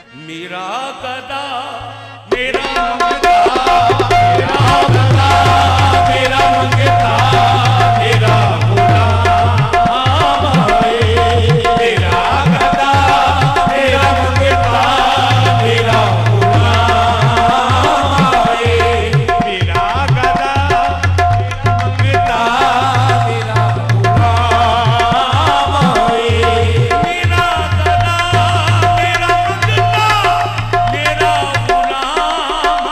मेरा गदा मेरा मंगता, मेरा गदा मेरा मंगता, मेरा गुलाम है। मेरा गदा मेरा मंगता, मेरा गुलाम है। मेरा गदा मेरा मंगता, मेरा गुलाम है। मेरा गदा मेरा मंगता, मेरा गुलाम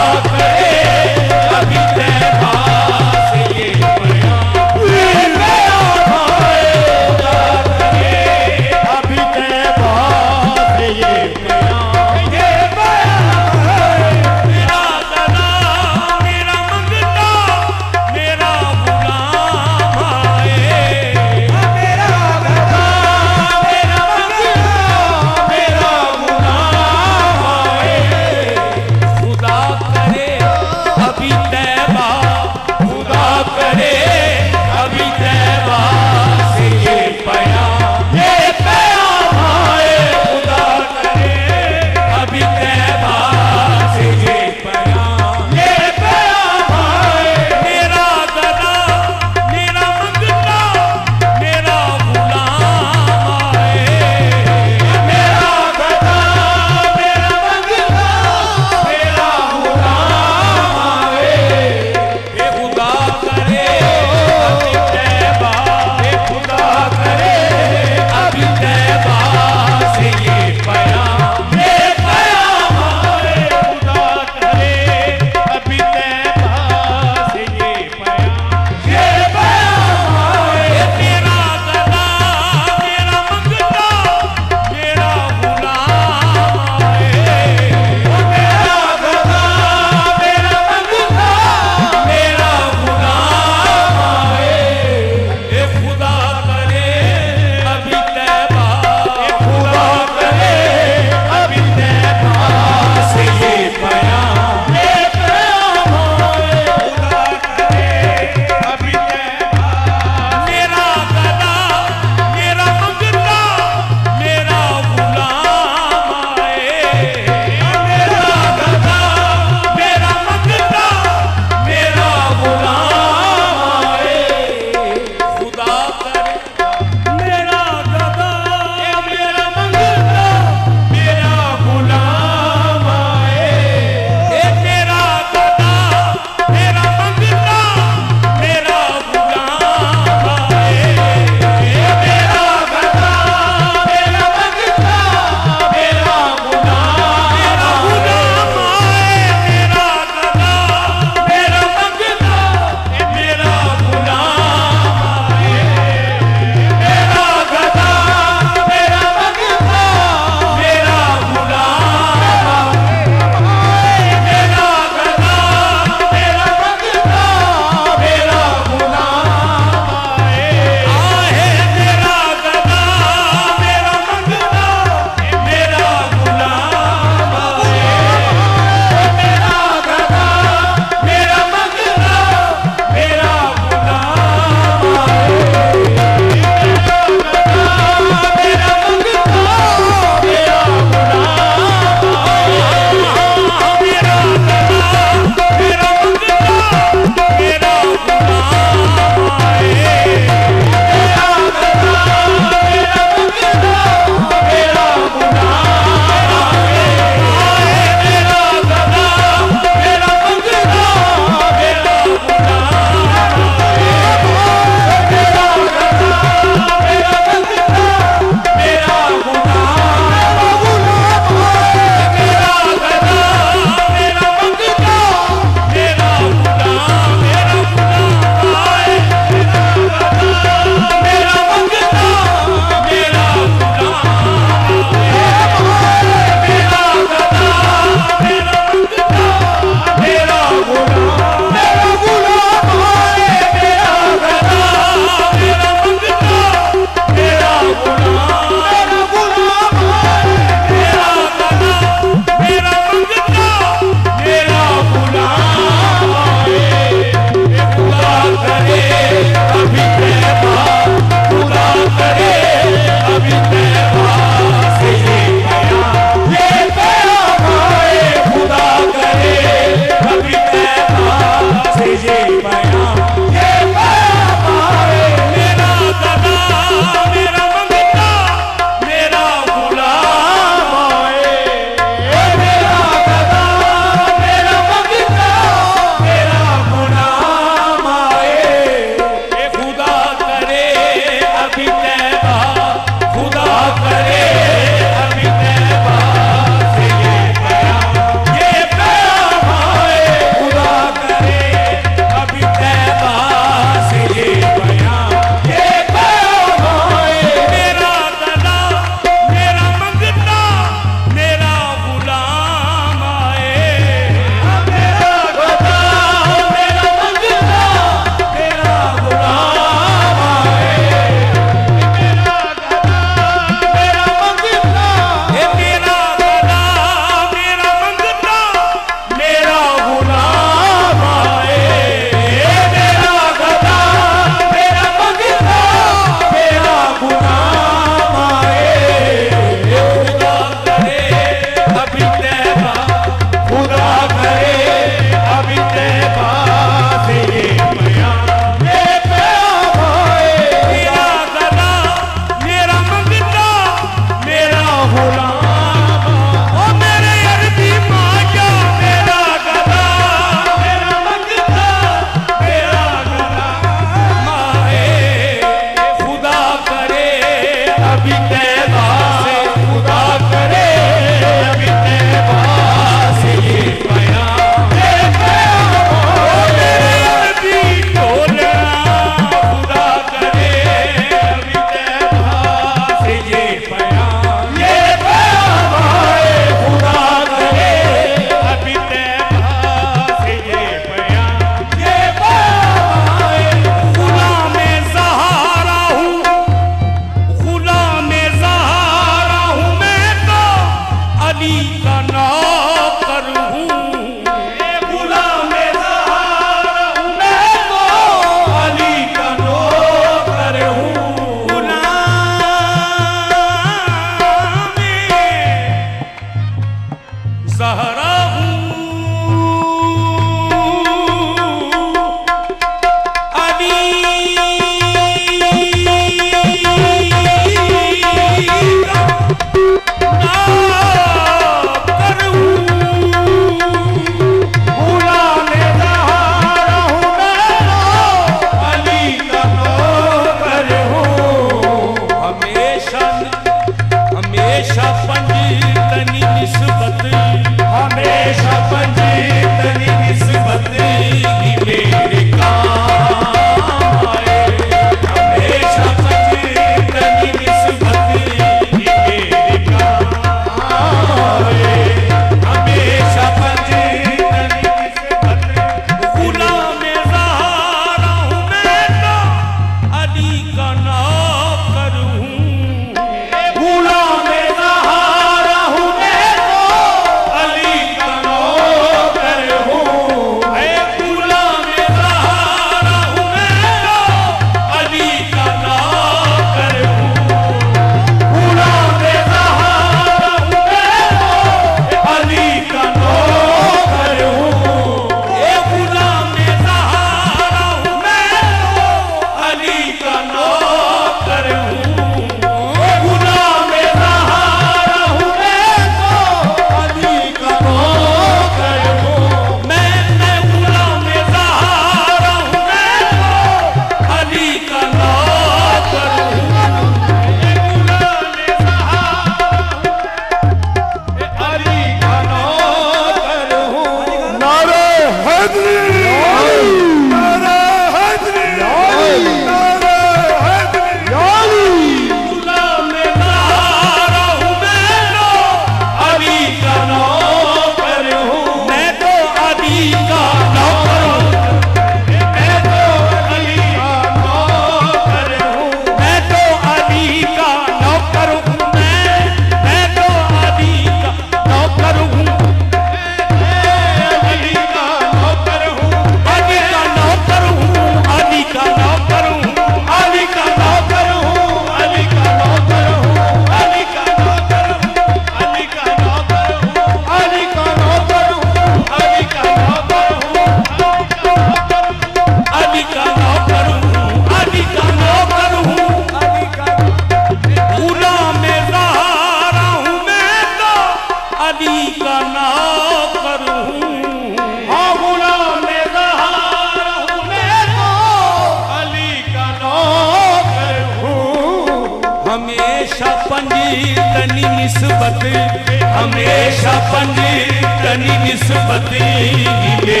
निस्बत हमेशा पंजतनी निस्बत मेरे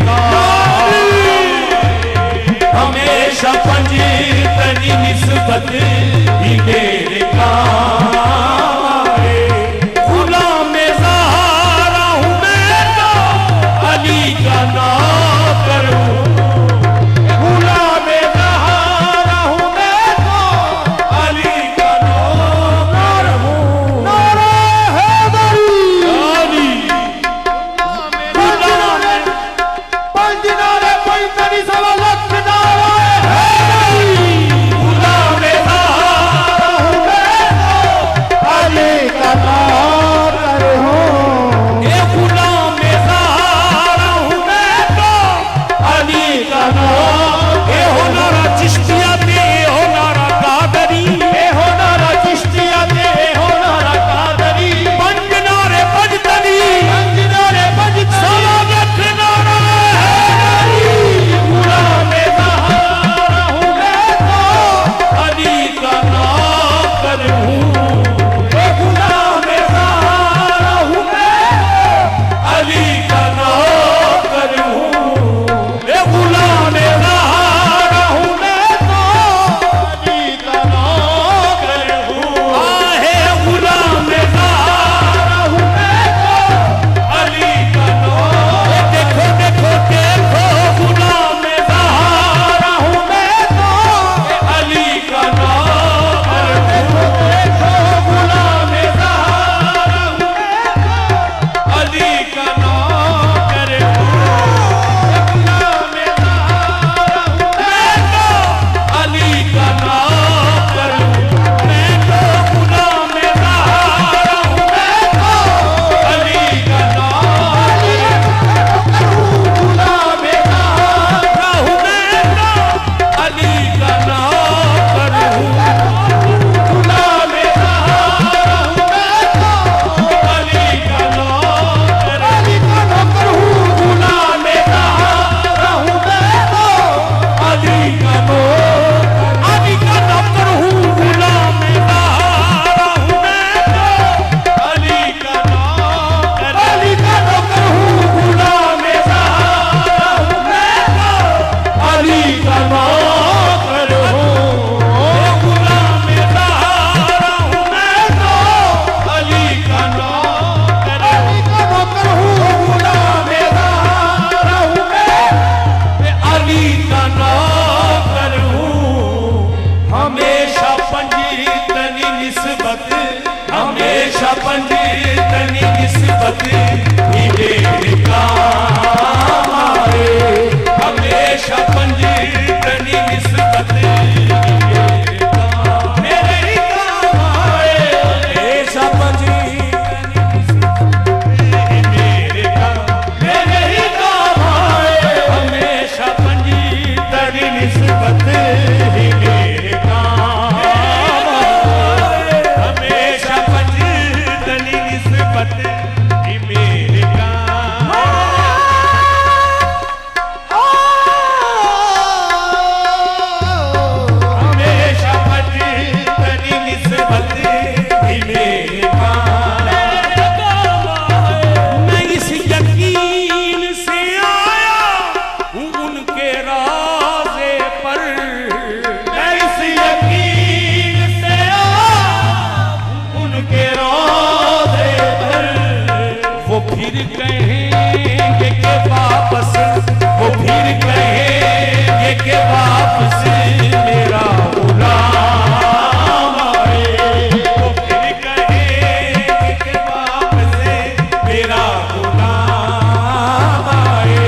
काम हमेशा पंजतनी निस्बत मेरे काम गुलाम ज़हरा हूँ मैं तो अली का नौकर हूँ गुलाम ज़हरा हूँ मैं तो अली का नौकर हूँ नारे हैदरी अली गुलाम पंज नारे पैंतालीस सवा लख नारे हैदरी गुलाम ज़हरा हूँ मैं तो अली का नौकर हूँ ये गुलाम ज़हरा हूँ मैं तो अली का नौकर ए हो नारा चिश्तिया दे हो नारा कादरी ए हो नारा चिश्तिया दे हो नारा कादरी पंज नारे पंजतनी सवा लख नारा हैदरी गुलाम ज़हरा हूँ मैं तो अली का नौकर हूँ ए गुलाम ज़हरा हूँ मैं अली का नौकर हूँ ए गुलाम ज़हरा हूँ मैं तो अली का नौकर हूँ आहे गुलाम ज़हरा हूँ मैं तो अली का नौकर देखो देखो देखो गुलाम ज़हरा हूँ मैं तो अली का नौकर देखो देखो गुलाम ज़हरा हूँ मैं तो अली का नौकर हूँ गुलाम ज़हरा हूँ मैं तो अली का नौकर हूँ मैं तो गुलाम ज़हरा हूँ मैं तो अली का नौकर हूँ गुलाम ज़हरा हूँ मैं तो अली का नौकर हूँ गुलाम ज़हरा हूँ मैं तो अली का नौकर हूँ गुलाम ज़हरा हूँ मैं तो अली का नौकर हूँ गुलाम ज़हरा हूँ मैं तो अली का नौकर हूँ गुलाम ज़हरा हूँ मैं तो अली का नौकर हूँ गुलाम ज़हरा हूँ मैं तो अली का नौकर हूँ गुलाम ज़हरा हूँ मैं अली का नौकर हूँ हमेशा पंजतनी निस्बत हमेशा पंजतनी निस्बत मेरे काम आए हमेशा पंजतनी निस्बत मेरे ही काम आए हमेशा पंजतनी मेरे ही काम आए हमेशा पंजतनी निस्बत मेरे काम आए हमेशा पंजतनी निस्बत मेरे काम हमेशा पंजतनी निस्बत मेरे काम मैं इस यकीन से आया हूँ उनके राज़े पर मैं इस यकीन से आया हूँ उनके राज़े पर वो फिर कहेंगे कि वापस वो फिर कहेंगे कि वापस मेरा गुलाम आए वो फिर कहेंगे कि वापस मेरा गुलाम आए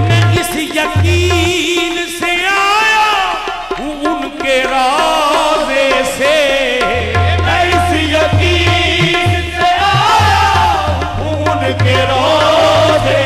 मैं इस यकीन से आया हूँ उनके राज़े से मैं इस यकीन से आया हूँ उनके राज़े